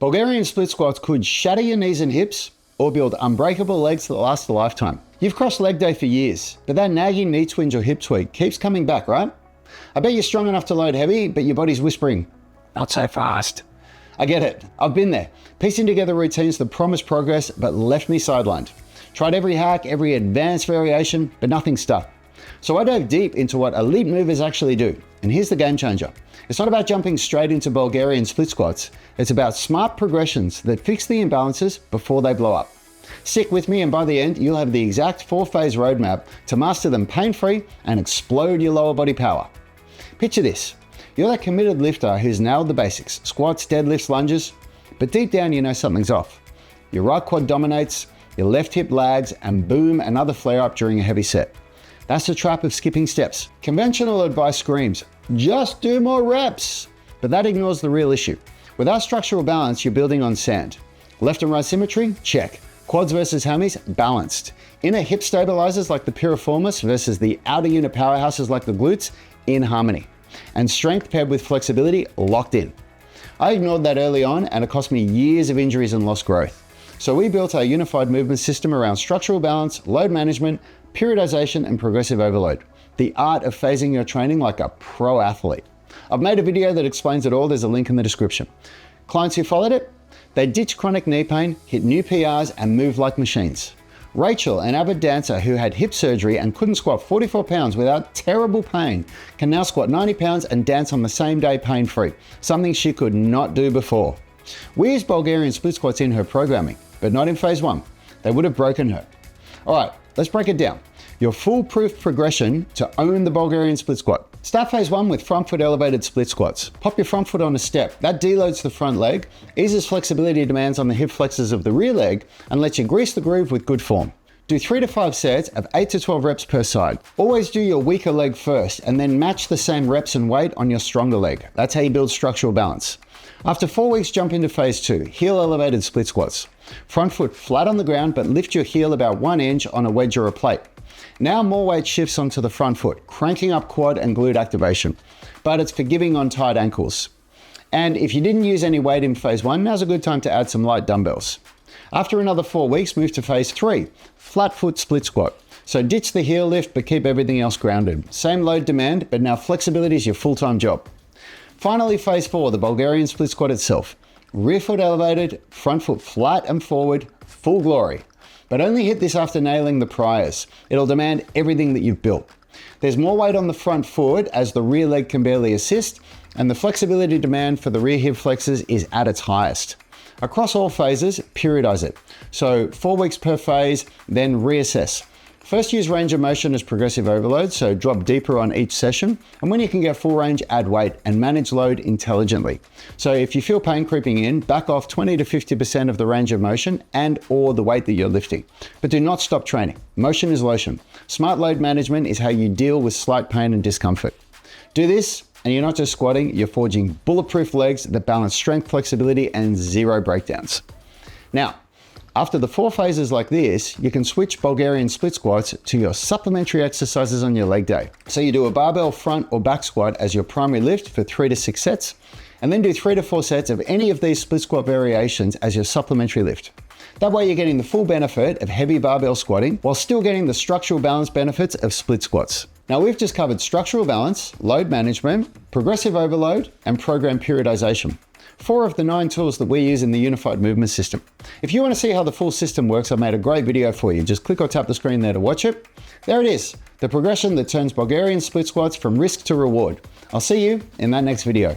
Bulgarian split squats could shatter your knees and hips or build unbreakable legs that last a lifetime. You've crossed leg day for years, but that nagging knee twinge or hip tweak keeps coming back, right? I bet you're strong enough to load heavy, but your body's whispering, not so fast. I get it. I've been there, piecing together routines that promised progress but left me sidelined. Tried every hack, every advanced variation, but nothing stuck. So I dove deep into what elite movers actually do. And here's the game changer. It's not about jumping straight into Bulgarian split squats. It's about smart progressions that fix the imbalances before they blow up. Stick with me, and by the end, you'll have the exact 4-phase roadmap to master them pain-free and explode your lower body power. Picture this. You're that committed lifter who's nailed the basics, squats, deadlifts, lunges, but deep down you know something's off. Your right quad dominates, your left hip lags, and boom, another flare up during a heavy set. That's the trap of skipping steps. Conventional advice screams, just do more reps, but that ignores the real issue. Without structural balance, you're building on sand. Left and right symmetry? Check. Quads versus hammies? Balanced. Inner hip stabilizers like the piriformis versus the outer unit powerhouses like the glutes? In harmony. And strength paired with flexibility? Locked in. I ignored that early on, and it cost me years of injuries and lost growth. So we built our unified movement system around structural balance, load management, periodization, and progressive overload. The art of phasing your training like a pro athlete. I've made a video that explains it all. There's a link in the description. Clients who followed it, they ditched chronic knee pain, hit new PRs, and moved like machines. Rachel, an avid dancer who had hip surgery and couldn't squat 44 pounds without terrible pain, can now squat 90 pounds and dance on the same day pain-free, something she could not do before. We used Bulgarian split squats in her programming, but not in phase 1. They would have broken her. All right, let's break it down. Your foolproof progression to own the Bulgarian split squat. Start phase 1 with front foot elevated split squats. Pop your front foot on a step. That deloads the front leg, eases flexibility demands on the hip flexors of the rear leg, and lets you grease the groove with good form. Do 3 to 5 sets of 8 to 12 reps per side. Always do your weaker leg first, and then match the same reps and weight on your stronger leg. That's how you build structural balance. After 4 weeks, jump into phase 2, heel elevated split squats. Front foot flat on the ground, but lift your heel about 1 inch on a wedge or a plate. Now more weight shifts onto the front foot, cranking up quad and glute activation, but it's forgiving on tight ankles. And if you didn't use any weight in phase 1, now's a good time to add some light dumbbells. After another 4 weeks, move to phase 3, flat foot split squat. So ditch the heel lift, but keep everything else grounded. Same load demand, but now flexibility is your full-time job. Finally, phase 4, the Bulgarian split squat itself. Rear foot elevated, front foot flat and forward, full glory. But only hit this after nailing the priors. It'll demand everything that you've built. There's more weight on the front foot as the rear leg can barely assist, and the flexibility demand for the rear hip flexors is at its highest. Across all phases, periodize it. So 4 weeks per phase, then reassess. First, use range of motion as progressive overload, so drop deeper on each session. And when you can get full range, add weight and manage load intelligently. So if you feel pain creeping in, back off 20 to 50% of the range of motion and or the weight that you're lifting. But do not stop training. Motion is lotion. Smart load management is how you deal with slight pain and discomfort. Do this, and you're not just squatting, you're forging bulletproof legs that balance strength, flexibility, and zero breakdowns. Now, after the 4 phases like this, you can switch Bulgarian split squats to your supplementary exercises on your leg day. So you do a barbell front or back squat as your primary lift for 3 to 6 sets, and then do 3 to 4 sets of any of these split squat variations as your supplementary lift. That way you're getting the full benefit of heavy barbell squatting while still getting the structural balance benefits of split squats. Now we've just covered structural balance, load management, progressive overload, and program periodization. 4 of the 9 tools that we use in the unified movement system. If you want to see how the full system works, I've made a great video for you. Just click or tap the screen there to watch it. There it is, the progression that turns Bulgarian split squats from risk to reward. I'll see you in that next video.